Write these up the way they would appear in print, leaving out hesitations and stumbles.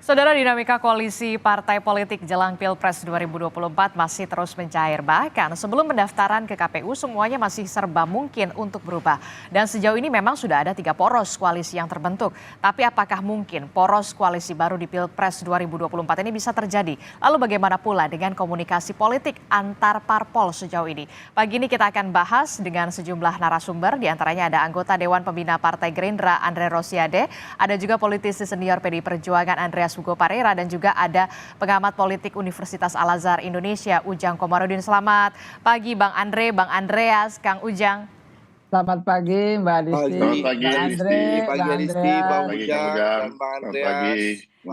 Saudara, dinamika koalisi partai politik jelang Pilpres 2024 masih terus mencair. Bahkan sebelum pendaftaran ke KPU semuanya masih serba mungkin untuk berubah. Dan sejauh ini memang sudah ada 3 poros koalisi yang terbentuk. Tapi apakah mungkin poros koalisi baru di Pilpres 2024 ini bisa terjadi? Lalu bagaimana pula dengan komunikasi politik antar parpol sejauh ini? Pagi ini kita akan bahas dengan sejumlah narasumber. Di antaranya ada anggota Dewan Pembina Partai Gerindra Andre Rosiade, ada juga politisi senior PDI Perjuangan Andreas Hugo Parera, dan juga ada pengamat politik Universitas Al-Azhar Indonesia Ujang Komarudin. Selamat pagi Bang Andre, Bang Andreas, Kang Ujang. Selamat pagi Mbak Disti, Selamat pagi Bang Disti, Andre, pagi Bang Disti, Bang Andreas. Ujang, dan Bang Andreas.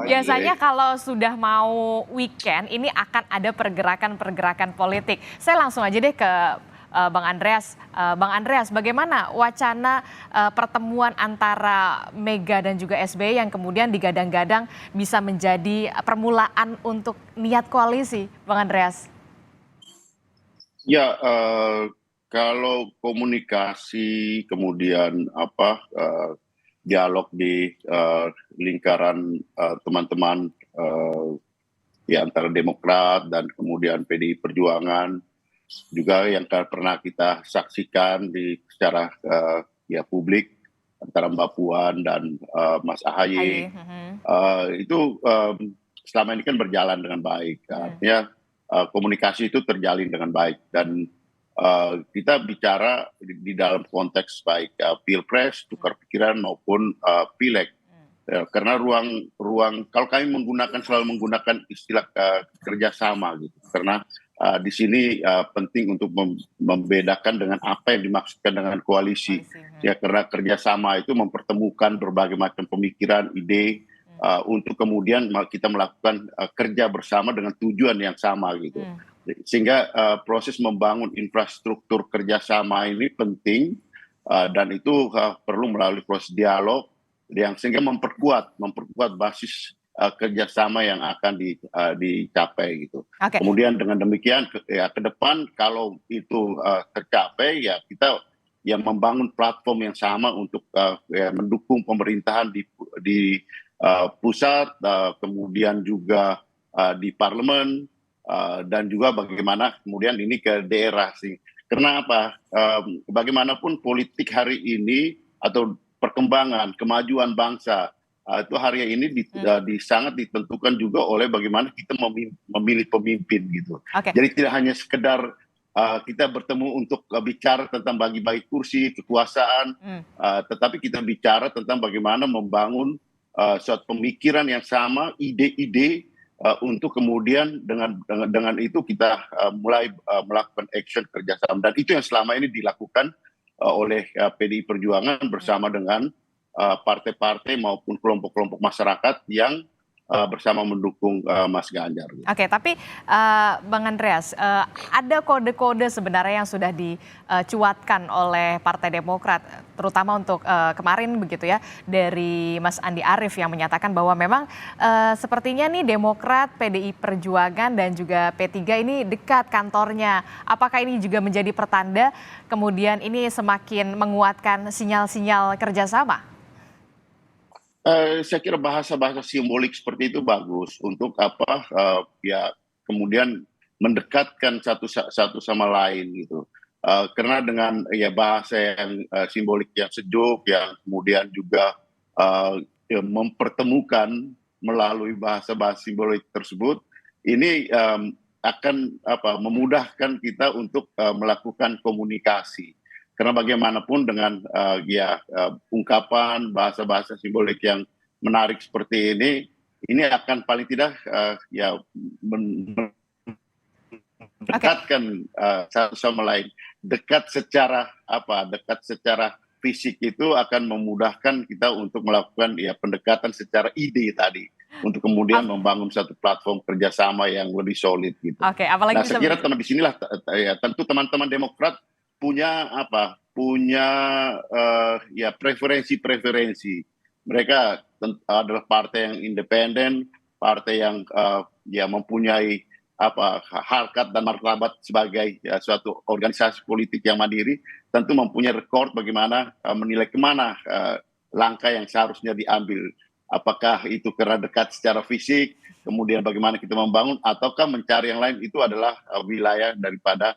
Biasanya kalau sudah mau weekend ini akan ada pergerakan-pergerakan politik. Saya langsung aja deh ke Bang Andreas. Bang Andreas, bagaimana wacana pertemuan antara Mega dan juga SBY yang kemudian digadang-gadang bisa menjadi permulaan untuk niat koalisi, Bang Andreas? Ya, kalau komunikasi kemudian dialog di lingkaran teman-teman di antara Demokrat dan kemudian PDI Perjuangan, juga yang pernah kita saksikan secara publik antara Mbak Puan dan Mas AHY, itu selama ini kan berjalan dengan baik. Artinya komunikasi itu terjalin dengan baik, dan kita bicara di dalam konteks baik Pilpres, tukar pikiran maupun Pileg. Karena ruang kalau kami selalu menggunakan istilah kerjasama gitu, karena di sini penting untuk membedakan dengan apa yang dimaksudkan dengan koalisi. Ya, karena kerjasama itu mempertemukan berbagai macam pemikiran, ide, untuk kemudian kita melakukan kerja bersama dengan tujuan yang sama gitu. Sehingga proses membangun infrastruktur kerjasama ini penting, dan itu perlu melalui proses dialog yang sehingga memperkuat basis kerjasama yang akan dicapai gitu. Kemudian dengan demikian ke depan kalau itu tercapai, ya kita membangun platform yang sama untuk mendukung pemerintahan di pusat, kemudian juga di parlemen, dan juga bagaimana kemudian ini ke daerah sih. Karena apa? Bagaimanapun politik hari ini atau perkembangan kemajuan bangsa itu hari ini sangat ditentukan juga oleh bagaimana kita memilih pemimpin gitu. Jadi tidak hanya sekedar kita bertemu untuk bicara tentang bagi-bagi kursi kekuasaan, tetapi kita bicara tentang bagaimana membangun suatu pemikiran yang sama, ide-ide, untuk kemudian dengan itu kita mulai melakukan action kerjasama, dan itu yang selama ini dilakukan oleh PDI Perjuangan bersama dengan partai-partai maupun kelompok-kelompok masyarakat yang bersama mendukung Mas Ganjar. Oke, tapi Bang Andreas, ada kode-kode sebenarnya yang sudah dicuatkan oleh Partai Demokrat, terutama untuk kemarin begitu ya, dari Mas Andi Arief yang menyatakan bahwa memang sepertinya nih Demokrat, PDI Perjuangan dan juga P3 ini dekat kantornya. Apakah ini juga menjadi pertanda kemudian ini semakin menguatkan sinyal-sinyal kerjasama? Saya kira bahasa-bahasa simbolik seperti itu bagus untuk ya kemudian mendekatkan satu sama lain gitu. Karena dengan bahasa yang simbolik yang sejuk, yang kemudian juga mempertemukan melalui bahasa-bahasa simbolik tersebut, ini akan memudahkan kita untuk melakukan komunikasi. Karena bagaimanapun dengan ungkapan bahasa-bahasa simbolik yang menarik seperti ini akan paling tidak mendekatkan satu sama lain. Dekat secara fisik itu akan memudahkan kita untuk melakukan pendekatan secara ide tadi, untuk kemudian membangun satu platform kerjasama yang lebih solid gitu. Nah, saya kira di sinilah tentu teman-teman Demokrat punya preferensi. Mereka adalah partai yang independen, partai yang mempunyai harkat dan martabat sebagai suatu organisasi politik yang mandiri, tentu mempunyai rekor bagaimana menilai kemana langkah yang seharusnya diambil. apakah itu karena dekat secara fisik, kemudian bagaimana kita membangun, ataukah mencari yang lain, itu adalah wilayah daripada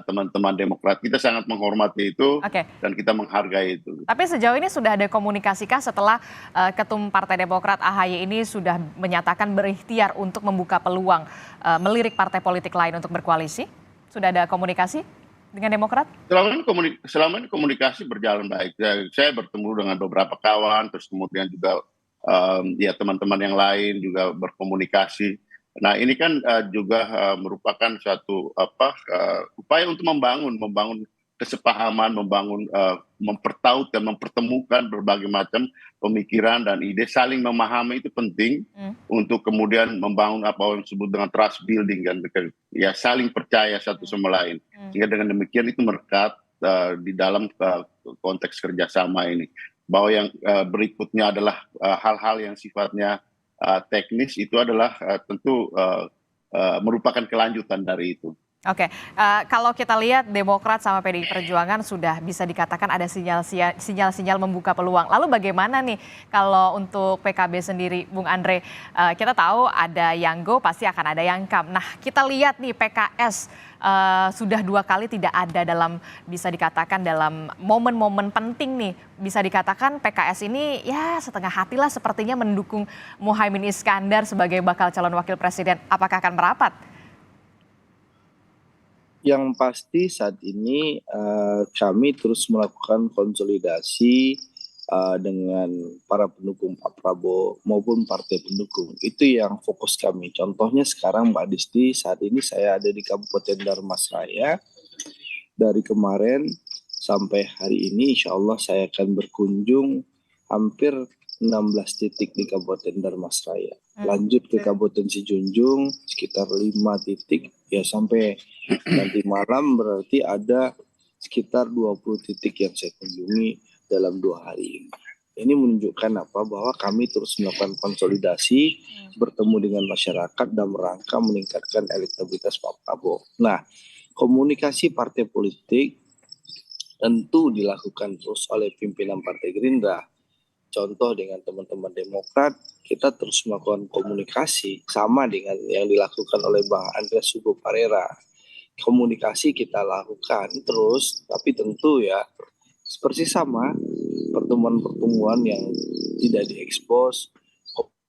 teman-teman Demokrat. Kita sangat menghormati itu Oke. dan kita menghargai itu. Tapi sejauh ini sudah ada komunikasikah setelah Ketum Partai Demokrat AHY ini sudah menyatakan berikhtiar untuk membuka peluang melirik partai politik lain untuk berkoalisi? Sudah ada komunikasi dengan Demokrat? Selama ini komunikasi berjalan baik. Saya bertemu dengan beberapa kawan, terus kemudian juga ya teman-teman yang lain juga berkomunikasi. Nah ini kan juga merupakan suatu upaya untuk membangun kesepahaman, mempertaut dan mempertemukan berbagai macam pemikiran dan ide, saling memahami itu penting untuk kemudian membangun apa yang disebut dengan trust building kan, ya saling percaya satu sama lain. Sehingga dengan demikian itu merekat di dalam konteks kerjasama ini. Bahwa yang berikutnya adalah hal-hal yang sifatnya teknis, itu adalah tentu merupakan kelanjutan dari itu. Oke, kalau kita lihat Demokrat sama PDI Perjuangan sudah bisa dikatakan ada sinyal-sinyal membuka peluang. Lalu bagaimana nih kalau untuk PKB sendiri, Bung Andre? Kita tahu ada yang go, pasti akan ada yang come. Nah, kita lihat nih PKS sudah 2 kali tidak ada dalam, bisa dikatakan dalam momen-momen penting nih. Bisa dikatakan PKS ini ya setengah hatilah sepertinya mendukung Muhaimin Iskandar sebagai bakal calon wakil presiden. Apakah akan merapat? Yang pasti saat ini kami terus melakukan konsolidasi dengan para pendukung Pak Prabowo maupun partai pendukung. Itu yang fokus kami. Contohnya sekarang Mbak Disti, saat ini saya ada di Kabupaten Dharmasraya. Dari kemarin sampai hari ini insya Allah saya akan berkunjung hampir 16 titik di Kabupaten Dharmasraya. Lanjut ke Kabupaten Sijunjung sekitar 5 titik, ya sampai nanti malam berarti ada sekitar 20 titik yang saya kunjungi dalam 2 hari ini. Ini menunjukkan apa? Bahwa kami terus melakukan konsolidasi, bertemu dengan masyarakat dalam rangka meningkatkan elektabilitas Pak Prabowo. Nah, komunikasi partai politik tentu dilakukan terus oleh pimpinan Partai Gerindra. Contoh dengan teman-teman Demokrat, kita terus melakukan komunikasi sama dengan yang dilakukan oleh Bang Andreas Hugo Parera. Komunikasi kita lakukan terus, tapi tentu ya seperti sama pertemuan-pertemuan yang tidak diekspos,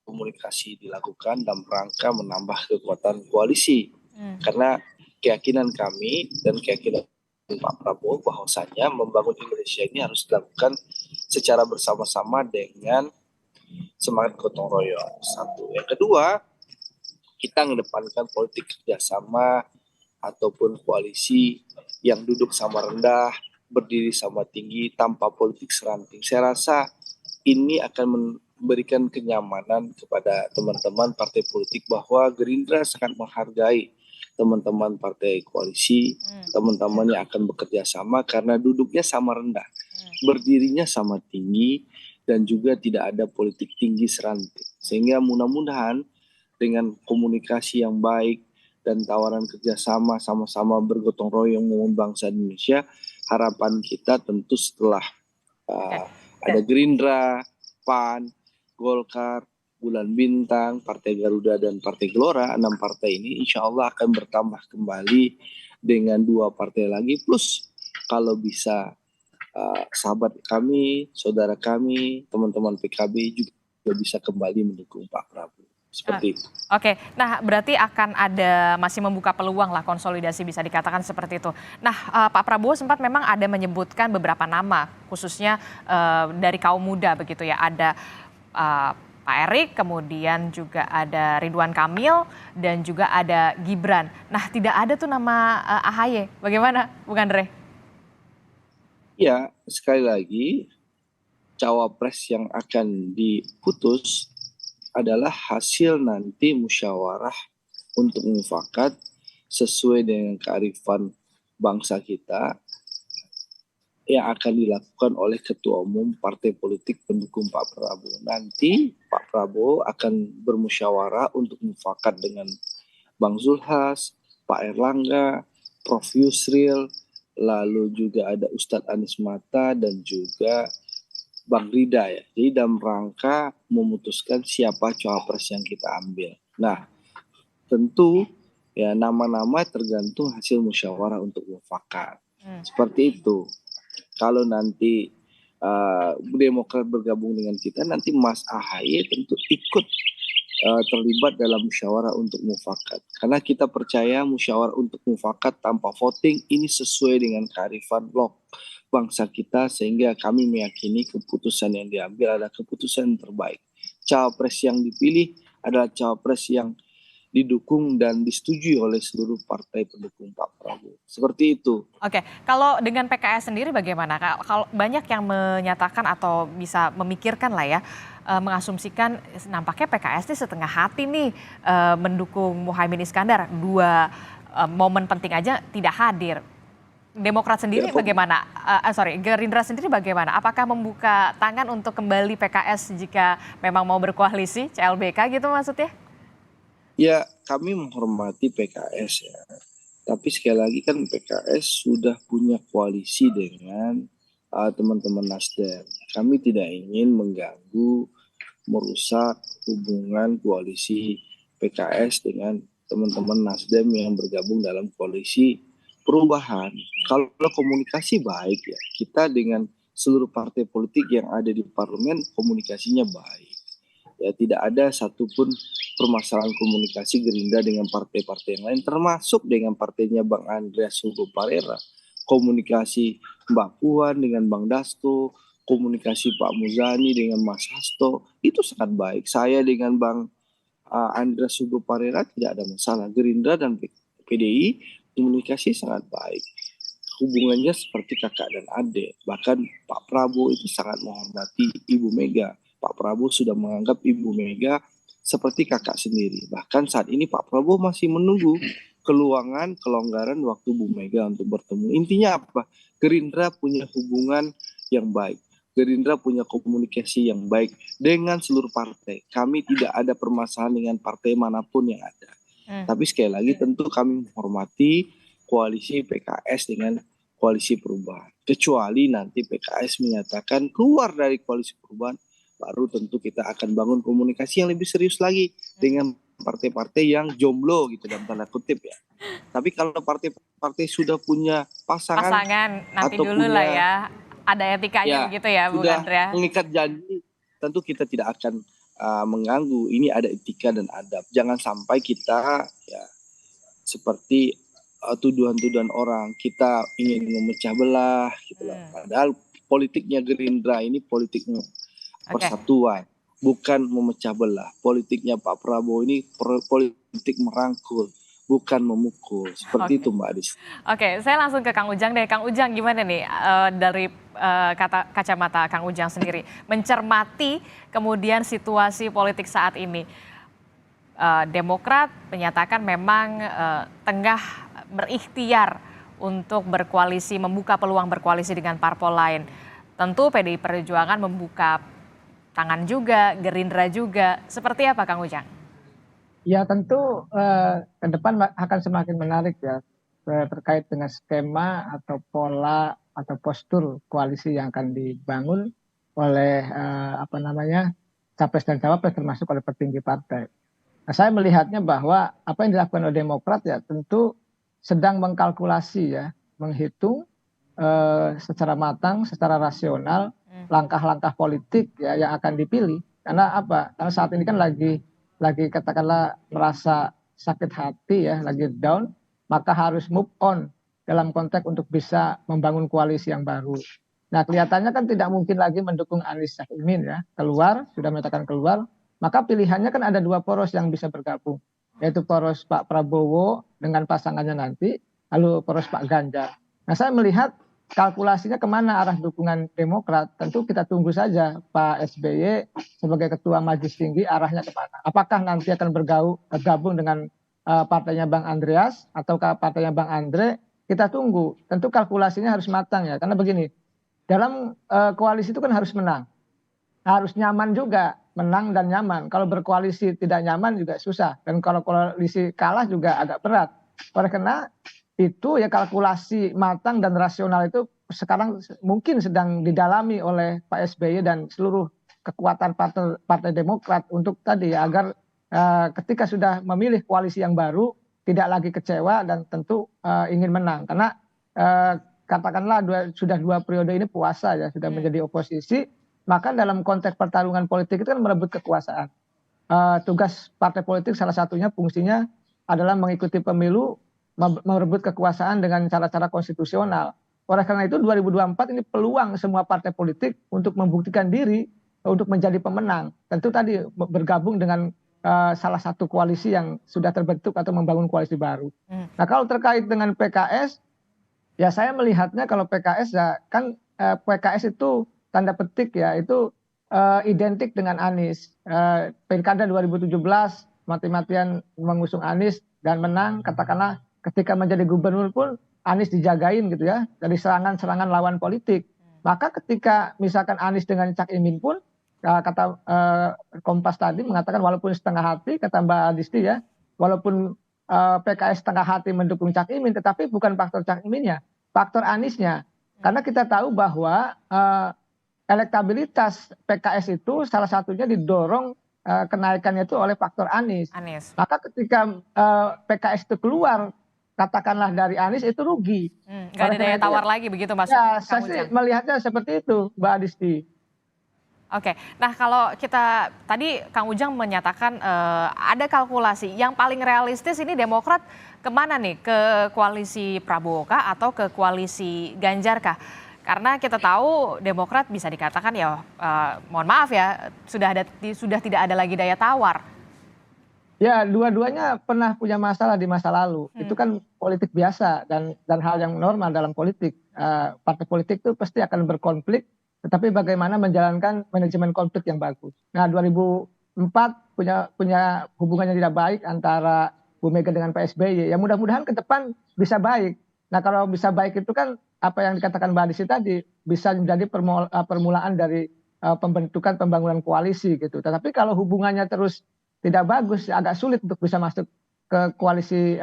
komunikasi dilakukan dalam rangka menambah kekuatan koalisi. Karena keyakinan kami dan keyakinan Pak Prabowo bahwasanya membangun Indonesia ini harus dilakukan secara bersama-sama dengan semangat gotong royong. Satu. Yang kedua, kita mengedepankan politik kerjasama ataupun koalisi yang duduk sama rendah, berdiri sama tinggi, tanpa politik seranting. Saya rasa ini akan memberikan kenyamanan kepada teman-teman partai politik bahwa Gerindra sangat menghargai teman-teman partai koalisi, teman-teman yang akan bekerja sama karena duduknya sama rendah, berdirinya sama tinggi, dan juga tidak ada politik tinggi seranting. Sehingga mudah-mudahan dengan komunikasi yang baik dan tawaran kerjasama sama-sama bergotong royong membangun bangsa Indonesia, harapan kita tentu setelah ada Gerindra, PAN, Golkar, Bulan Bintang, Partai Garuda, dan Partai Gelora, 6 partai ini insya Allah akan bertambah kembali dengan 2 partai lagi, plus kalau bisa sahabat kami, saudara kami, teman-teman PKB juga bisa kembali mendukung Pak Prabowo. Seperti itu. Oke, nah berarti akan ada masih membuka peluang lah konsolidasi, bisa dikatakan seperti itu. Nah Pak Prabowo sempat memang ada menyebutkan beberapa nama, khususnya dari kaum muda begitu ya, ada Pak Erik, kemudian juga ada Ridwan Kamil, dan juga ada Gibran. Nah tidak ada tuh nama AHY, bagaimana Bung Andre? Ya, sekali lagi cawapres yang akan diputus adalah hasil nanti musyawarah untuk mufakat sesuai dengan kearifan bangsa kita yang akan dilakukan oleh Ketua Umum Partai Politik pendukung Pak Prabowo. Nanti Pak Prabowo akan bermusyawarah untuk mufakat dengan Bang Zulhas, Pak Erlangga, Prof. Yusril, lalu juga ada Ustadz Anies Mata, dan juga Bang Rida ya. Jadi dalam rangka memutuskan siapa cawapres yang kita ambil. Nah, tentu ya nama-nama tergantung hasil musyawarah untuk mufakat. Seperti itu. Kalau nanti Demokrat bergabung dengan kita, nanti Mas Ahaye tentu ikut terlibat dalam musyawarah untuk mufakat. Karena kita percaya musyawarah untuk mufakat tanpa voting ini sesuai dengan kearifan bangsa kita, sehingga kami meyakini keputusan yang diambil adalah keputusan yang terbaik. Cawapres yang dipilih adalah cawapres yang didukung dan disetujui oleh seluruh partai pendukung Pak Prabowo. Seperti itu. Oke, kalau dengan PKS sendiri bagaimana? Kalau banyak yang menyatakan atau bisa memikirkan lah ya, mengasumsikan nampaknya PKS ini setengah hati nih mendukung Muhaimin Iskandar. Dua momen penting aja tidak hadir. Demokrat sendiri bagaimana? Gerindra sendiri bagaimana? Apakah membuka tangan untuk kembali PKS jika memang mau berkoalisi, CLBK gitu maksudnya? Ya, kami menghormati PKS ya. Tapi sekali lagi kan PKS sudah punya koalisi dengan teman-teman Nasdem. Kami tidak ingin mengganggu, merusak hubungan koalisi PKS dengan teman-teman Nasdem yang bergabung dalam koalisi perubahan. Kalau komunikasi baik ya, kita dengan seluruh partai politik yang ada di parlemen komunikasinya baik. Ya, tidak ada satupun permasalahan komunikasi Gerindra dengan partai-partai yang lain, termasuk dengan partainya Bang Andreas Hugo Parera. Komunikasi Mbak Puan dengan Bang Dasto, komunikasi Pak Muzani dengan Mas Hasto, itu sangat baik. Saya dengan Bang Andreas Hugo Parera tidak ada masalah. Gerindra dan PDI komunikasi sangat baik. Hubungannya seperti kakak dan adik. Bahkan Pak Prabowo itu sangat menghormati Ibu Mega. Pak Prabowo sudah menganggap Ibu Mega seperti kakak sendiri. Bahkan saat ini Pak Prabowo masih menunggu kelonggaran waktu Bu Mega untuk bertemu. Intinya apa? Gerindra punya hubungan yang baik. Gerindra punya komunikasi yang baik dengan seluruh partai. Kami tidak ada permasalahan dengan partai manapun yang ada. Tapi sekali lagi tentu kami menghormati koalisi PKS dengan koalisi perubahan. Kecuali nanti PKS menyatakan keluar dari koalisi perubahan, baru tentu kita akan bangun komunikasi yang lebih serius lagi dengan partai-partai yang jomblo gitu dalam tanda kutip ya. Tapi kalau partai-partai sudah punya pasangan nanti atau dulu punya, lah ya, ada etikanya begitu ya Bu Andrea. Mengikat janji, tentu kita tidak akan mengganggu. Ini ada etika dan adab. Jangan sampai kita ya seperti tuduhan-tuduhan orang kita ingin memecah belah gitu lah. Padahal politiknya Gerindra ini politik persatuan, bukan memecah belah. Politiknya Pak Prabowo ini politik merangkul, bukan memukul. Seperti itu Mbak Adis. Oke, saya langsung ke Kang Ujang deh. Kang Ujang gimana nih dari kacamata Kang Ujang sendiri mencermati kemudian situasi politik saat ini? Demokrat menyatakan memang tengah berikhtiar untuk berkoalisi, membuka peluang berkoalisi dengan parpol lain. Tentu PDI Perjuangan membuka tangan juga, Gerindra juga. Seperti apa Kang Ujang? Ya tentu ke depan akan semakin menarik ya terkait dengan skema atau pola atau postur koalisi yang akan dibangun oleh capres dan cawapres termasuk oleh petinggi partai. Nah, saya melihatnya bahwa apa yang dilakukan oleh Demokrat ya tentu sedang mengkalkulasi ya, menghitung secara matang, secara rasional langkah-langkah politik ya yang akan dipilih. Karena apa? Karena saat ini kan lagi katakanlah merasa sakit hati ya, lagi down, maka harus move on dalam konteks untuk bisa membangun koalisi yang baru. Nah, kelihatannya kan tidak mungkin lagi mendukung Anies Caimin ya, sudah menyatakan keluar, maka pilihannya kan ada dua poros yang bisa bergabung, yaitu poros Pak Prabowo dengan pasangannya nanti, lalu poros Pak Ganjar. Nah, saya melihat kalkulasinya kemana arah dukungan Demokrat, tentu kita tunggu saja Pak SBY sebagai Ketua Majelis Tinggi arahnya kemana. Apakah nanti akan bergabung dengan partainya Bang Andreas ataukah partainya Bang Andre, kita tunggu. Tentu kalkulasinya harus matang ya, karena begini, dalam koalisi itu kan harus menang, harus nyaman juga, menang dan nyaman. Kalau berkoalisi tidak nyaman juga susah, dan kalau koalisi kalah juga agak berat. Oleh karena itu ya kalkulasi matang dan rasional itu sekarang mungkin sedang didalami oleh Pak SBY dan seluruh kekuatan Partai Demokrat untuk tadi ya, agar ketika sudah memilih koalisi yang baru tidak lagi kecewa dan tentu ingin menang karena katakanlah sudah 2 periode ini puasa ya, sudah menjadi oposisi, maka dalam konteks pertarungan politik itu kan merebut kekuasaan. Tugas partai politik salah satunya fungsinya adalah mengikuti pemilu, merebut kekuasaan dengan cara-cara konstitusional. Oleh karena itu 2024 ini peluang semua partai politik untuk membuktikan diri untuk menjadi pemenang. Tentu tadi bergabung dengan salah satu koalisi yang sudah terbentuk atau membangun koalisi baru. Nah kalau terkait dengan PKS, ya saya melihatnya kalau PKS ya kan PKS itu tanda petik ya itu identik dengan Anies. Pilkada 2017 mati-matian mengusung Anies dan menang, katakanlah ketika menjadi gubernur pun Anies dijagain gitu ya dari serangan-serangan lawan politik. Maka ketika misalkan Anies dengan Cak Imin pun kata Kompas tadi mengatakan walaupun setengah hati, kata Mbak Adisti ya, walaupun PKS setengah hati mendukung Cak Imin, tetapi bukan faktor Cak Iminnya, faktor Aniesnya. Karena kita tahu bahwa elektabilitas PKS itu salah satunya didorong kenaikannya itu oleh faktor Anies. Maka ketika PKS itu keluar katakanlah dari Anies itu rugi. Nggak ada daya tawar lagi begitu Mas? Ya, saya sih melihatnya seperti itu, Mbak Adisti. Oke, nah kalau kita tadi Kang Ujang menyatakan ada kalkulasi yang paling realistis ini Demokrat kemana nih? Ke koalisi Prabowo kah atau ke koalisi Ganjar kah? Karena kita tahu Demokrat bisa dikatakan ya mohon maaf ya sudah tidak ada lagi daya tawar. Ya, dua-duanya pernah punya masalah di masa lalu. Itu kan politik biasa dan hal yang normal dalam politik. Partai politik itu pasti akan berkonflik, tetapi bagaimana menjalankan manajemen konflik yang bagus. Nah, 2004 punya hubungan yang tidak baik antara Bu Mega dengan Pak SBY. Ya mudah-mudahan ke depan bisa baik. Nah, kalau bisa baik itu kan apa yang dikatakan Mbak Adisti tadi bisa menjadi permulaan dari pembentukan pembangunan koalisi gitu. Tetapi kalau hubungannya terus tidak bagus, agak sulit untuk bisa masuk ke koalisi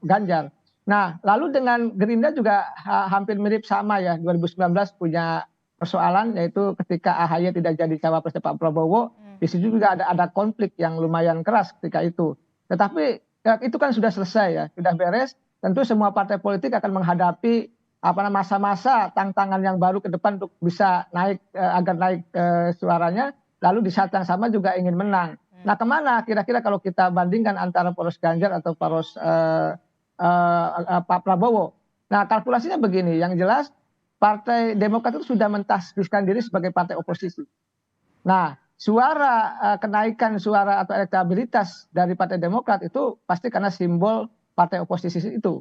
Ganjar. Nah, lalu dengan Gerindra juga hampir mirip sama ya. 2019 punya persoalan yaitu ketika AHY tidak jadi cawapres Pak Prabowo, di situ juga ada konflik yang lumayan keras ketika itu. Tetapi itu kan sudah selesai ya, sudah beres. Tentu semua partai politik akan menghadapi masa-masa tantangan yang baru ke depan untuk bisa naik agar naik suaranya. Lalu di saat yang sama juga ingin menang. Nah, kemana kira-kira kalau kita bandingkan antara poros Ganjar atau poros Pak Prabowo? Nah, kalkulasinya begini, yang jelas Partai Demokrat itu sudah mentasbihkan diri sebagai partai oposisi. Nah, kenaikan suara atau elektabilitas dari Partai Demokrat itu pasti karena simbol partai oposisi itu.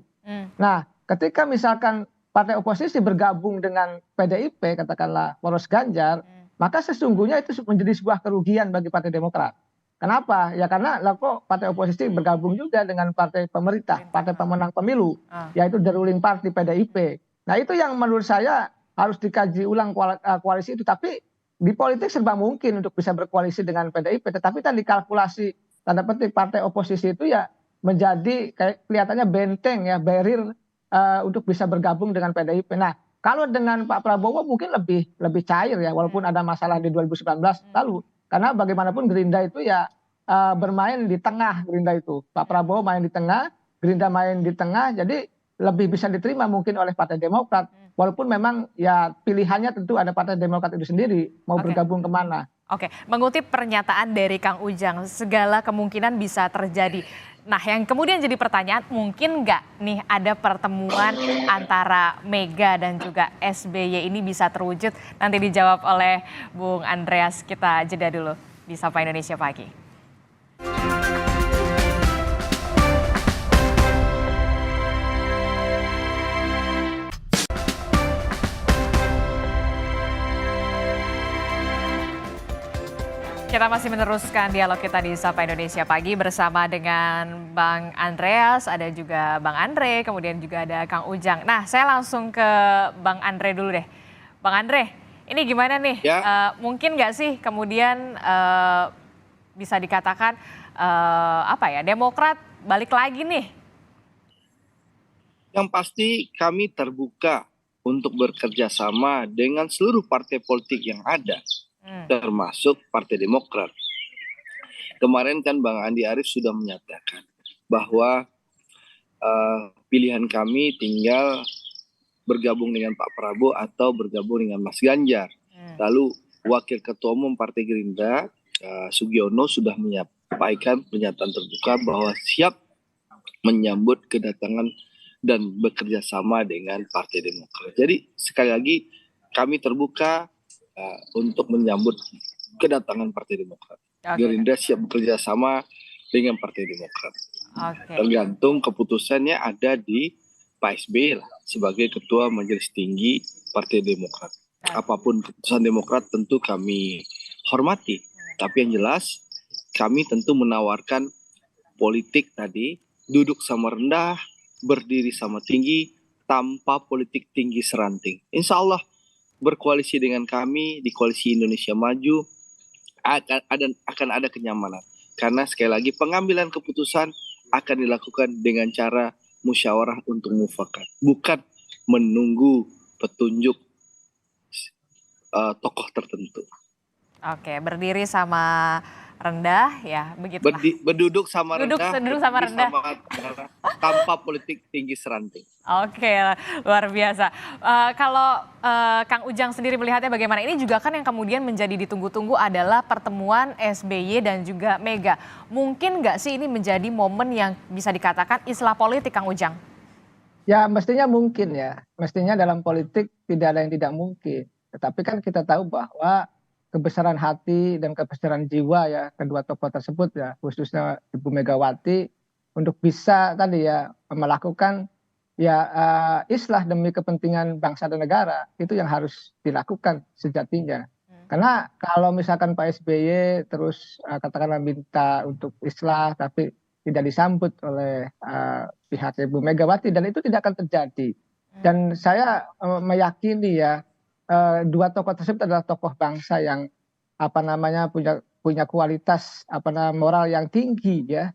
Nah, ketika misalkan partai oposisi bergabung dengan PDIP, katakanlah poros Ganjar, maka sesungguhnya itu menjadi sebuah kerugian bagi Partai Demokrat. Kenapa? Ya karena kok partai oposisi bergabung juga dengan partai pemerintah, partai pemenang pemilu, yaitu the ruling party PDIP. Nah itu yang menurut saya harus dikaji ulang koalisi itu. Tapi di politik serba mungkin untuk bisa berkoalisi dengan PDIP. Tetapi tadi kalkulasi tanda petik partai oposisi itu ya menjadi kayak kelihatannya benteng ya, barrier untuk bisa bergabung dengan PDIP. Nah kalau dengan Pak Prabowo mungkin lebih cair ya, walaupun ada masalah di 2019 lalu. Karena bagaimanapun Gerindra itu ya bermain di tengah Gerindra itu. Pak Prabowo main di tengah, Gerindra main di tengah, jadi lebih bisa diterima mungkin oleh Partai Demokrat. Walaupun memang ya pilihannya tentu ada Partai Demokrat itu sendiri, mau bergabung kemana. Oke, mengutip pernyataan dari Kang Ujang, segala kemungkinan bisa terjadi. Nah, yang kemudian jadi pertanyaan, mungkin nggak nih ada pertemuan antara Mega dan juga SBY ini bisa terwujud? Nanti dijawab oleh Bung Andreas. Kita jeda dulu di Sapa Indonesia Pagi. Kita masih meneruskan dialog kita di Sapa Indonesia Pagi bersama dengan Bang Andreas, ada juga Bang Andre, kemudian juga ada Kang Ujang. Nah, saya langsung ke Bang Andre dulu deh. Bang Andre, ini gimana nih? Ya. Mungkin nggak sih kemudian bisa dikatakan Demokrat balik lagi nih? Yang pasti kami terbuka untuk bekerja sama dengan seluruh partai politik yang ada, termasuk Partai Demokrat. Kemarin kan Bang Andi Arief sudah menyatakan bahwa pilihan kami tinggal bergabung dengan Pak Prabowo atau bergabung dengan Mas Ganjar. Lalu Wakil Ketua Umum Partai Gerindra Sugiono sudah menyampaikan pernyataan terbuka bahwa siap menyambut kedatangan dan bekerja sama dengan Partai Demokrat. Jadi sekali lagi kami terbuka untuk menyambut kedatangan Partai Demokrat. Gerindra siap bekerja sama dengan Partai Demokrat. Tergantung keputusannya ada di Pak SBY lah, sebagai Ketua Majelis Tinggi Partai Demokrat. Apapun keputusan Demokrat tentu kami hormati. Tapi yang jelas kami tentu menawarkan politik tadi, duduk sama rendah, berdiri sama tinggi, tanpa politik tinggi seranting. Insya Allah berkoalisi dengan kami di Koalisi Indonesia Maju akan ada kenyamanan. Karena sekali lagi pengambilan keputusan akan dilakukan dengan cara musyawarah untuk mufakat, bukan menunggu petunjuk tokoh tertentu. Oke, berdiri sama rendah ya, begitu. Duduk sama rendah, tanpa politik tinggi seranting. Oke, luar biasa. Kalau Kang Ujang sendiri melihatnya bagaimana? Ini juga kan yang kemudian menjadi ditunggu-tunggu adalah pertemuan SBY dan juga Mega. Mungkin nggak sih ini menjadi momen yang bisa dikatakan islah politik, Kang Ujang? Ya mestinya mungkin ya. Mestinya dalam politik tidak ada yang tidak mungkin. Tetapi kan kita tahu bahwa kebesaran hati dan kebesaran jiwa ya kedua tokoh tersebut ya, khususnya Ibu Megawati, untuk bisa tadi ya melakukan ya islah demi kepentingan bangsa dan negara, itu yang harus dilakukan sejatinya. Karena kalau misalkan Pak SBY terus katakanlah minta untuk islah tapi tidak disambut oleh pihak Ibu Megawati, dan itu tidak akan terjadi. Dan saya meyakini ya dua tokoh tersebut adalah tokoh bangsa yang punya kualitas moral yang tinggi ya,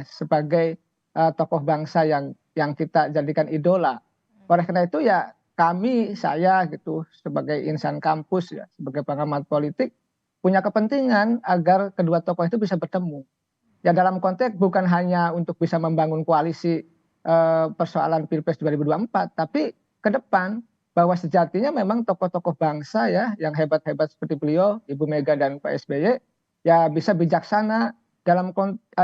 sebagai tokoh bangsa yang kita jadikan idola. Oleh karena itu ya saya gitu sebagai insan kampus ya, sebagai pengamat politik punya kepentingan agar kedua tokoh itu bisa bertemu. Ya dalam konteks bukan hanya untuk bisa membangun koalisi persoalan Pilpres 2024, tapi ke depan bahwa sejatinya memang tokoh-tokoh bangsa ya yang hebat-hebat seperti beliau, Ibu Mega dan Pak SBY, ya bisa bijaksana dalam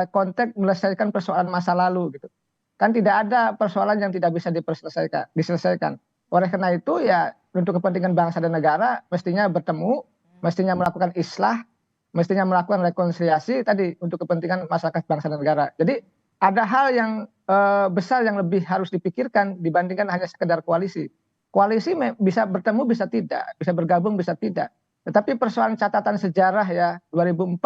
konteks menyelesaikan persoalan masa lalu gitu. Kan tidak ada persoalan yang tidak bisa diselesaikan. Oleh karena itu ya untuk kepentingan bangsa dan negara mestinya bertemu, mestinya melakukan islah, mestinya melakukan rekonsiliasi tadi untuk kepentingan masyarakat bangsa dan negara. Jadi ada hal yang besar yang lebih harus dipikirkan dibandingkan hanya sekedar koalisi. Koalisi bisa bertemu, bisa tidak, bisa bergabung, bisa tidak. Tetapi persoalan catatan sejarah ya 2004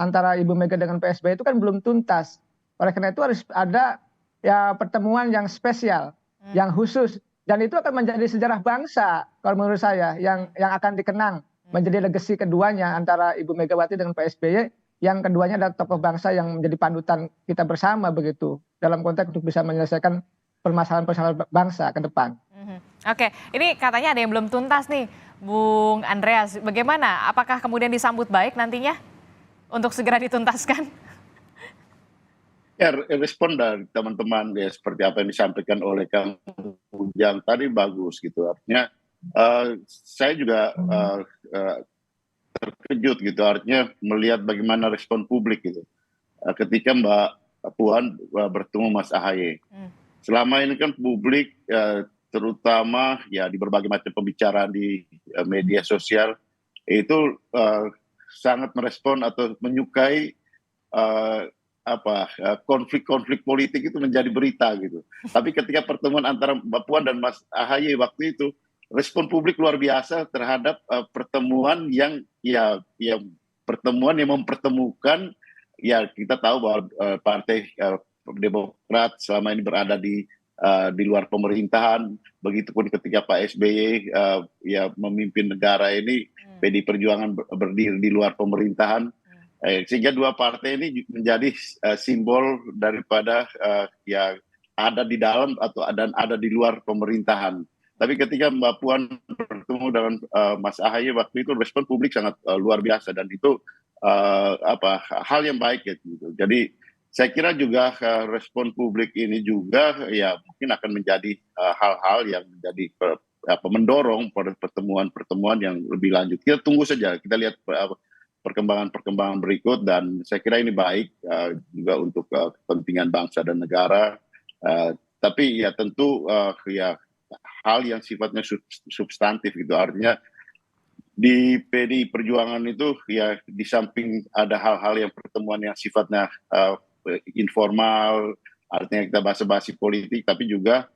antara Ibu Mega dengan Pak SBY itu kan belum tuntas. Oleh karena itu harus ada ya pertemuan yang spesial, yang khusus, dan itu akan menjadi sejarah bangsa kalau menurut saya yang akan dikenang menjadi legasi keduanya antara Ibu Megawati dengan Pak SBY, yang keduanya adalah tokoh bangsa yang menjadi panutan kita bersama begitu dalam konteks untuk bisa menyelesaikan permasalahan-permasalahan bangsa ke depan. Oke, ini katanya ada yang belum tuntas nih, Bung Andreas. Bagaimana? Apakah kemudian disambut baik nantinya untuk segera dituntaskan? Ya, respon dari teman-teman ya seperti apa yang disampaikan oleh Kang Ujang tadi bagus gitu. Artinya saya juga terkejut gitu. Artinya melihat bagaimana respon publik gitu. Ketika Mbak Puan bertemu Mas AHY. Selama ini kan publik terutama ya di berbagai macam pembicaraan di media sosial itu sangat merespon atau menyukai konflik-konflik politik itu menjadi berita gitu. Tapi ketika pertemuan antara Mbak Puan dan Mas AHY waktu itu, respon publik luar biasa terhadap pertemuan yang mempertemukan ya kita tahu bahwa partai Demokrat selama ini berada di luar pemerintahan, begitupun ketika Pak SBY ya memimpin negara ini, PDI Perjuangan berdiri di luar pemerintahan, sehingga dua partai ini menjadi simbol daripada yang ada di dalam atau ada di luar pemerintahan. Tapi ketika Mbak Puan bertemu dengan Mas Ahaye waktu itu, respon publik sangat luar biasa, dan itu hal yang baik ya, gitu. Jadi saya kira juga respon publik ini juga ya mungkin akan menjadi hal-hal yang menjadi mendorong pertemuan-pertemuan yang lebih lanjut. Kita tunggu saja, kita lihat perkembangan-perkembangan berikut, dan saya kira ini baik juga untuk kepentingan bangsa dan negara. Tapi ya tentu ya hal yang sifatnya substantif gitu, artinya di PDI Perjuangan itu ya di samping ada hal-hal yang pertemuan yang sifatnya informal, artinya kita basa-basi politik, tapi juga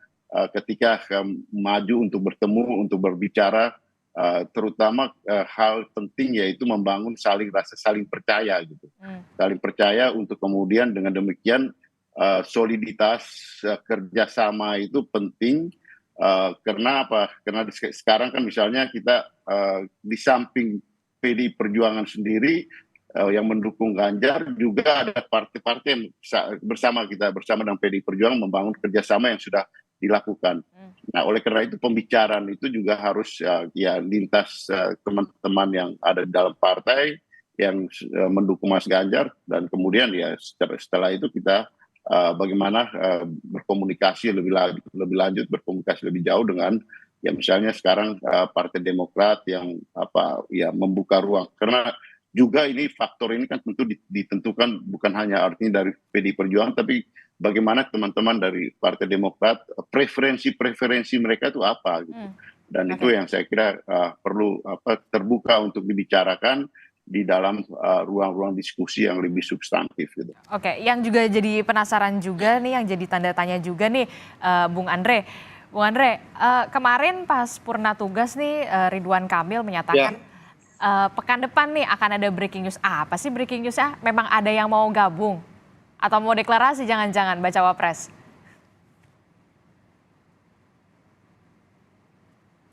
ketika maju untuk bertemu, untuk berbicara, terutama hal penting yaitu membangun rasa saling percaya gitu. Saling percaya untuk kemudian dengan demikian soliditas kerjasama itu penting. Karena apa? Karena sekarang kan misalnya kita di samping PDI Perjuangan sendiri yang mendukung Ganjar, juga ada partai-partai yang bersama dengan PDI Perjuangan membangun kerjasama yang sudah dilakukan. Nah, oleh karena itu pembicaraan itu juga harus ya lintas teman-teman yang ada di dalam partai yang mendukung Mas Ganjar, dan kemudian ya setelah itu kita bagaimana berkomunikasi lebih lanjut, berkomunikasi lebih jauh dengan ya misalnya sekarang Partai Demokrat yang ya membuka ruang, karena juga ini faktor ini kan tentu ditentukan bukan hanya artinya dari PDI Perjuangan, tapi bagaimana teman-teman dari Partai Demokrat preferensi mereka itu apa gitu. Dan itu yang saya kira perlu terbuka untuk dibicarakan di dalam ruang-ruang diskusi yang lebih substantif gitu. Oke, yang juga jadi penasaran juga nih, yang jadi tanda tanya juga nih, Bung Andre. Bung Andre, kemarin pas purna tugas nih Ridwan Kamil menyatakan pekan depan nih akan ada breaking news. Apa sih breaking news-nya? Memang ada yang mau gabung atau mau deklarasi jangan-jangan bacawa pres?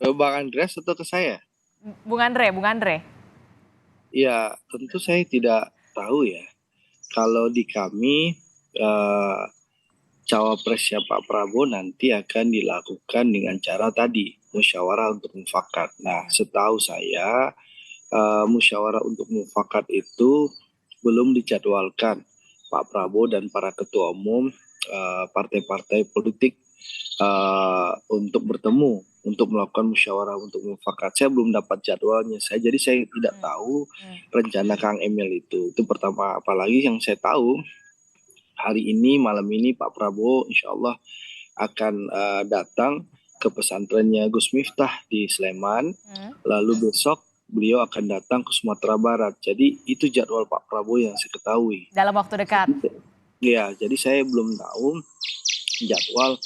Bang Andreas atau ke saya? Bung Andre. Ya, tentu saya tidak tahu ya. Kalau di kami, cawapresnya Pak Prabowo nanti akan dilakukan dengan cara tadi, musyawarah untuk mufakat. Nah, setahu saya, musyawarah untuk mufakat itu belum dijadwalkan. Pak Prabowo dan para ketua umum partai-partai politik untuk bertemu, untuk melakukan musyawarah untuk mufakat. Saya belum dapat jadwalnya, jadi saya tidak tahu rencana Kang Emil itu pertama. Apalagi yang saya tahu hari ini, malam ini Pak Prabowo insya Allah akan datang ke pesantrennya Gus Miftah di Sleman, lalu besok beliau akan datang ke Sumatera Barat. Jadi itu jadwal Pak Prabowo yang saya ketahui. Dalam waktu dekat? Ya, jadi saya belum tahu jadwal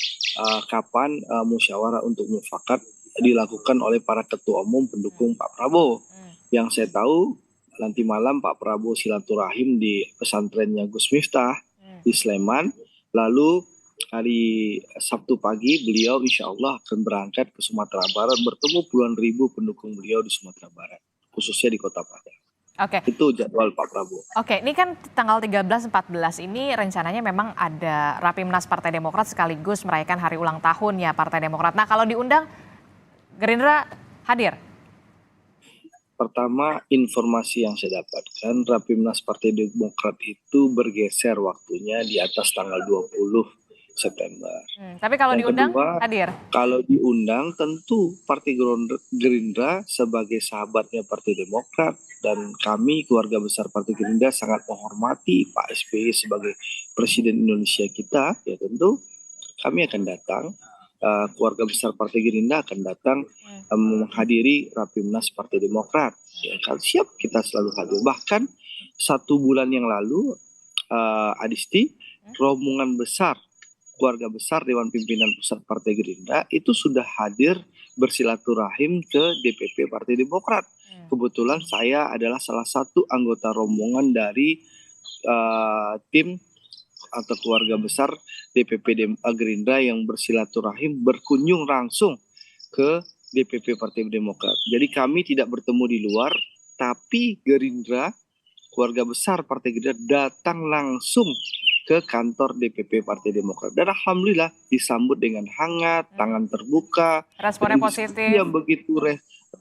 kapan musyawarah untuk mufakat dilakukan oleh para ketua umum pendukung Pak Prabowo. Yang saya tahu nanti malam Pak Prabowo silaturahim di pesantrennya Gus Miftah di Sleman, lalu hari Sabtu pagi beliau insya Allah akan berangkat ke Sumatera Barat, bertemu puluhan ribu pendukung beliau di Sumatera Barat, khususnya di Kota Padang. Oke. Itu jadwal Pak Prabowo. Oke, ini kan tanggal 13-14 ini rencananya memang ada Rapimnas Partai Demokrat sekaligus merayakan hari ulang tahun ya Partai Demokrat. Nah, kalau diundang Gerindra hadir? Pertama, informasi yang saya dapatkan, Rapimnas Partai Demokrat itu bergeser waktunya di atas tanggal 20 September. Tapi kalau yang diundang kedua, hadir? Kalau diundang tentu Partai Gerindra sebagai sahabatnya Partai Demokrat, dan kami keluarga besar Partai Gerindra sangat menghormati Pak SBY sebagai Presiden Indonesia kita, ya tentu kami akan datang. Keluarga besar Partai Gerindra akan datang menghadiri Rapimnas Partai Demokrat. Ya, kalau siap kita selalu hadir. Bahkan 1 bulan yang lalu, Adisti, rombongan besar, keluarga besar Dewan Pimpinan Pusat Partai Gerindra itu sudah hadir bersilaturahim ke DPP Partai Demokrat. Kebetulan saya adalah salah satu anggota rombongan dari tim atau keluarga besar DPP Gerindra yang bersilaturahim berkunjung langsung ke DPP Partai Demokrat. Jadi kami tidak bertemu di luar, tapi Gerindra, keluarga besar Partai Gerindra datang langsung ke kantor DPP Partai Demokrat. Dan alhamdulillah disambut dengan hangat, tangan terbuka, Responnya dan diskusi positif.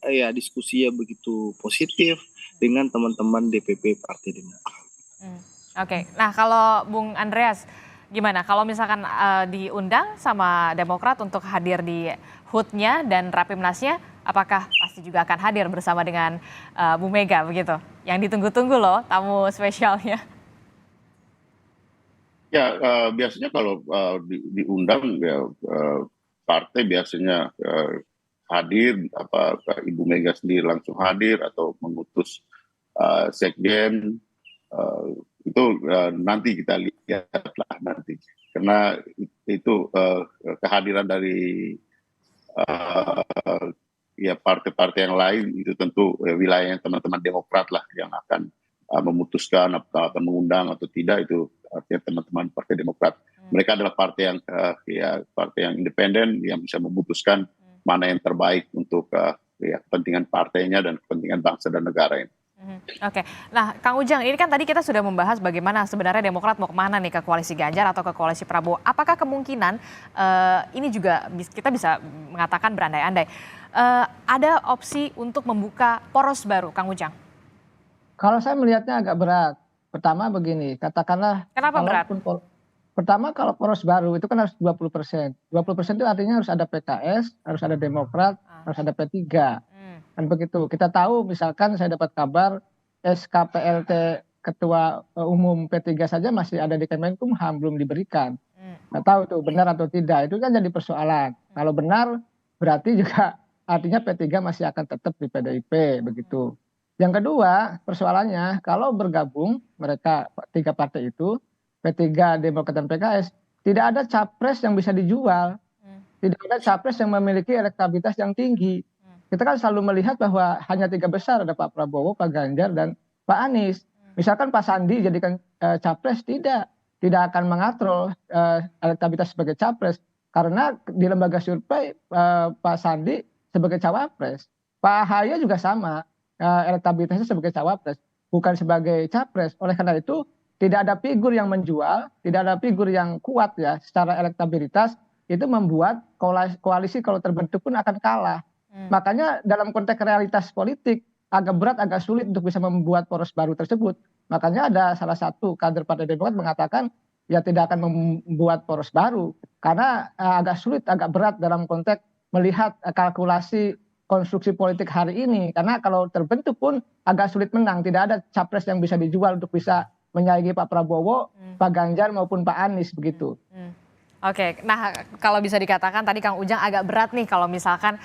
yang diskusi yang begitu positif dengan teman-teman DPP Partai Demokrat. Oke, nah kalau Bung Andreas, gimana kalau misalkan diundang sama Demokrat untuk hadir di HUT-nya dan Rapimnas-nya, apakah pasti juga akan hadir bersama dengan Bu Mega begitu? Yang ditunggu-tunggu loh tamu spesialnya. Ya, biasanya kalau diundang ya partai biasanya hadir, Ibu Mega sendiri langsung hadir atau mengutus sekjen, itu nanti kita lihatlah nanti, karena itu kehadiran dari ya partai-partai yang lain itu tentu wilayahnya teman-teman Demokrat lah yang akan memutuskan apakah akan mengundang atau tidak, itu artinya teman-teman Partai Demokrat. Mereka adalah partai yang partai yang independen yang bisa memutuskan mana yang terbaik untuk kepentingan partainya dan kepentingan bangsa dan negara ini. Oke, nah Kang Ujang, ini kan tadi kita sudah membahas bagaimana sebenarnya Demokrat mau kemana nih, ke koalisi Ganjar atau ke koalisi Prabowo. Apakah kemungkinan ini juga kita bisa mengatakan berandai-andai, ada opsi untuk membuka poros baru, Kang Ujang? Kalau saya melihatnya agak berat. Pertama begini, katakanlah Kenapa berat? Pertama kalau poros baru itu kan harus 20%. 20% itu artinya harus ada PKS, harus ada Demokrat, harus ada P3. Kan begitu. Kita tahu misalkan saya dapat kabar SKPLT Ketua Umum P3 saja masih ada di Kemenkumham, belum diberikan. Nggak tahu tuh benar atau tidak. Itu kan jadi persoalan. Kalau benar berarti juga artinya P3 masih akan tetap di PDIP begitu. Yang kedua persoalannya kalau bergabung mereka 3 partai itu, P3, Demokrat dan PKS, tidak ada capres yang bisa dijual. Tidak ada capres yang memiliki elektabilitas yang tinggi. Kita kan selalu melihat bahwa hanya 3 besar, ada Pak Prabowo, Pak Ganjar, dan Pak Anies. Misalkan Pak Sandi jadikan capres, tidak akan mengatur elektabilitas sebagai capres. Karena di lembaga survei Pak Sandi sebagai cawapres. Pak AHY juga sama, elektabilitasnya sebagai cawapres, bukan sebagai capres. Oleh karena itu tidak ada figur yang menjual, tidak ada figur yang kuat ya secara elektabilitas, itu membuat koalisi kalau terbentuk pun akan kalah. Makanya dalam konteks realitas politik agak berat, agak sulit untuk bisa membuat poros baru tersebut. Makanya ada salah satu kader Partai Demokrat mengatakan ya tidak akan membuat poros baru karena agak sulit, agak berat dalam konteks melihat kalkulasi konstruksi politik hari ini. Karena kalau terbentuk pun agak sulit menang, tidak ada capres yang bisa dijual untuk bisa menyaingi Pak Prabowo, Pak Ganjar maupun Pak Anies begitu. Oke, nah kalau bisa dikatakan tadi Kang Ujang agak berat nih kalau misalkan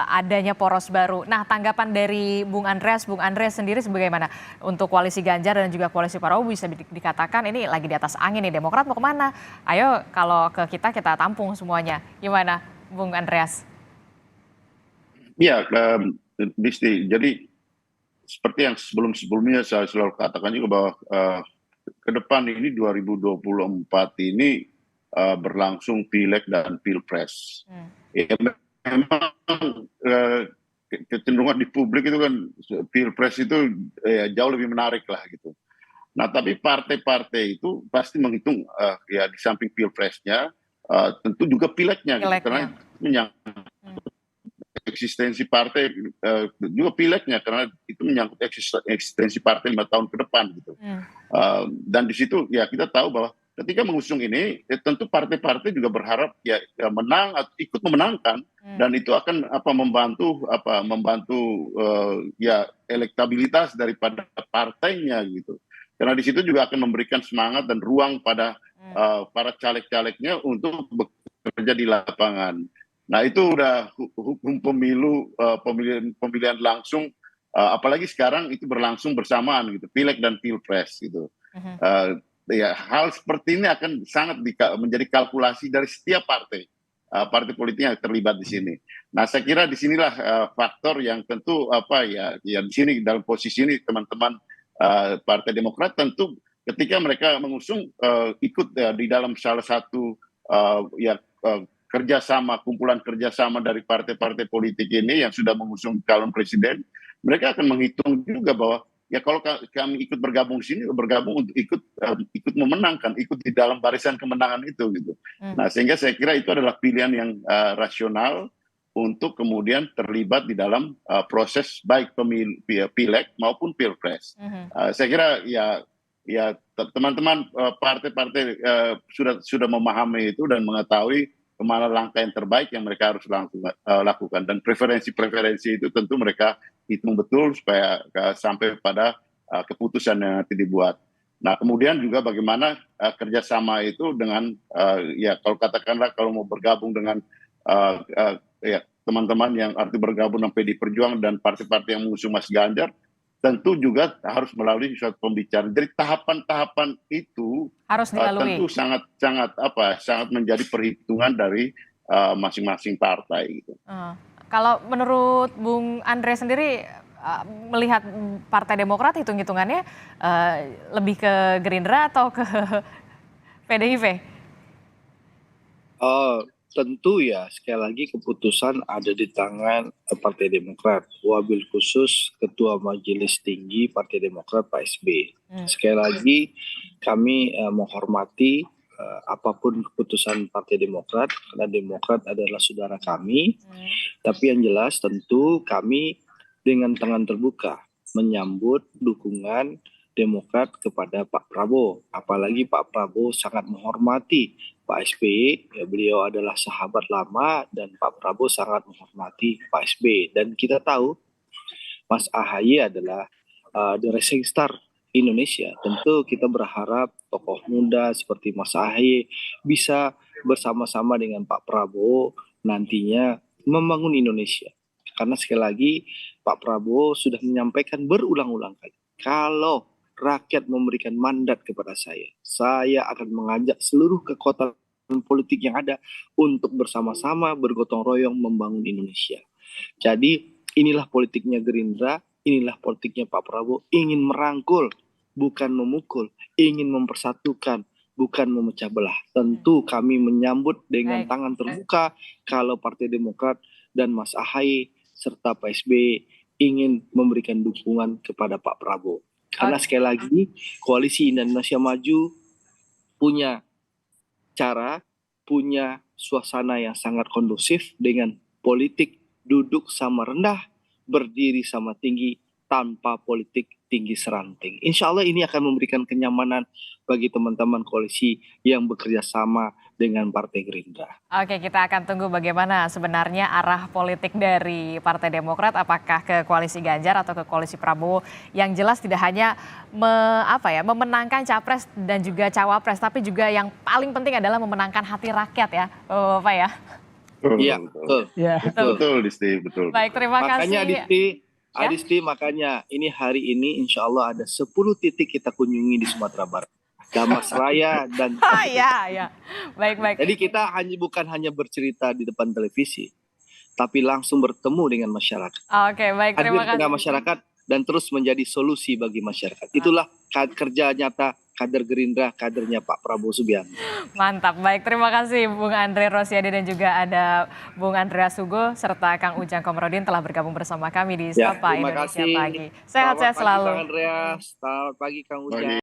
adanya poros baru. Nah tanggapan dari Bung Andreas sendiri sebagaimana untuk koalisi Ganjar dan juga koalisi Prabowo, bisa dikatakan ini lagi di atas angin nih, Demokrat mau kemana? Ayo kalau ke kita tampung semuanya. Gimana Bung Andreas? Ya, Disti, jadi seperti yang sebelumnya saya selalu katakan juga bahwa ke depan ini 2024 ini berlangsung pileg dan pilpres. Ya, memang kecenderungan di publik itu kan pilpres itu jauh lebih menarik lah gitu. Nah tapi partai-partai itu pasti menghitung ya di samping pilpresnya tentu juga pilegnya. Gitu, karena menyangkut eksistensi partai, juga pilegnya karena itu menyangkut eksistensi partai 5 tahun ke depan gitu. Dan di situ ya kita tahu bahwa ketika mengusung ini, tentu partai-partai juga berharap ya menang atau ikut memenangkan, dan itu akan membantu ya elektabilitas daripada partainya gitu. Karena di situ juga akan memberikan semangat dan ruang pada para caleg-calegnya untuk bekerja di lapangan. Nah itu udah hukum pemilu, pemilihan langsung, apalagi sekarang itu berlangsung bersamaan gitu, pileg dan pilpres gitu. Ya, hal seperti ini akan sangat menjadi kalkulasi dari setiap partai politik yang terlibat di sini. Nah, saya kira disinilah faktor yang tentu ya di sini dalam posisi ini teman-teman Partai Demokrat tentu ketika mereka mengusung ikut di dalam salah satu kumpulan kerjasama dari partai-partai politik ini yang sudah mengusung calon presiden, mereka akan menghitung juga bahwa ya kalau kami ikut bergabung di sini, bergabung untuk ikut memenangkan, ikut di dalam barisan kemenangan itu gitu. Nah, sehingga saya kira itu adalah pilihan yang rasional untuk kemudian terlibat di dalam proses baik pileg maupun pilpres. Saya kira ya teman-teman partai-partai sudah memahami itu dan mengetahui kemana langkah yang terbaik yang mereka harus lakukan, dan preferensi itu tentu mereka hitung betul supaya sampai pada keputusan yang nanti dibuat. Nah, kemudian juga bagaimana kerjasama itu dengan ya kalau katakanlah kalau mau bergabung dengan ya teman-teman yang arti bergabung dengan PD Perjuangan dan partai-partai yang mengusung Mas Ganjar, tentu juga harus melalui suatu pembicaraan. Jadi tahapan-tahapan itu harus dilalui. Tentu sangat menjadi perhitungan dari masing-masing partai gitu. Kalau menurut Bung Andre sendiri melihat Partai Demokrat hitung-hitungannya lebih ke Gerindra atau ke PDIP? Tentu ya, sekali lagi keputusan ada di tangan Partai Demokrat, wabil khusus Ketua Majelis Tinggi Partai Demokrat Pak SB. Sekali lagi kami menghormati apapun keputusan Partai Demokrat, karena Demokrat adalah saudara kami. Tapi yang jelas tentu kami dengan tangan terbuka menyambut dukungan Demokrat kepada Pak Prabowo. Apalagi Pak Prabowo sangat menghormati Pak SBY, ya beliau adalah sahabat lama dan Pak Prabowo sangat menghormati Pak SBY. Dan kita tahu Mas AHY adalah the rising star Indonesia. Tentu kita berharap tokoh muda seperti Mas AHY bisa bersama-sama dengan Pak Prabowo nantinya membangun Indonesia. Karena sekali lagi Pak Prabowo sudah menyampaikan berulang-ulang kali, kalau rakyat memberikan mandat kepada saya akan mengajak seluruh kekuatan politik yang ada untuk bersama-sama bergotong royong membangun Indonesia. Jadi inilah politiknya Gerindra, inilah politiknya Pak Prabowo, ingin merangkul, bukan memukul, ingin mempersatukan, bukan memecah belah. Tentu kami menyambut dengan tangan terbuka kalau Partai Demokrat dan Mas AHY serta Pak SBY ingin memberikan dukungan kepada Pak Prabowo. Karena sekali lagi Koalisi Indonesia Maju punya cara, punya suasana yang sangat kondusif dengan politik duduk sama rendah, berdiri sama tinggi, tanpa politik tinggi seranting. Insya Allah ini akan memberikan kenyamanan bagi teman-teman koalisi yang bekerja sama dengan Partai Gerindra. Oke, kita akan tunggu bagaimana sebenarnya arah politik dari Partai Demokrat, apakah ke koalisi Ganjar atau ke koalisi Prabowo. Yang jelas tidak hanya memenangkan capres dan juga cawapres, tapi juga yang paling penting adalah memenangkan hati rakyat ya, Bapak ya. Iya, betul. Ya. Betul, Disti, betul. Baik, terima Makanya kasih. Adisti, makanya ini hari ini insya Allah ada 10 titik kita kunjungi di Sumatera Barat. Damas Raya dan Ya. Baik. Jadi kita bukan hanya bercerita di depan televisi, tapi langsung bertemu dengan masyarakat. Oke, baik, terima Hadir dengan kasih. masyarakat dan terus menjadi solusi bagi masyarakat. Itulah kerja nyata kader Gerindra, kadernya Pak Prabowo Subianto. Mantap, baik, terima kasih Bung Andre Rosiade dan juga ada Bung Andreas Hugo serta Kang Ujang Komarudin telah bergabung bersama kami di Sapa Terima Indonesia kasih. Pagi. Sehat-sehat selalu. Selamat pagi Kang Andreas, selamat pagi Kang Ujang.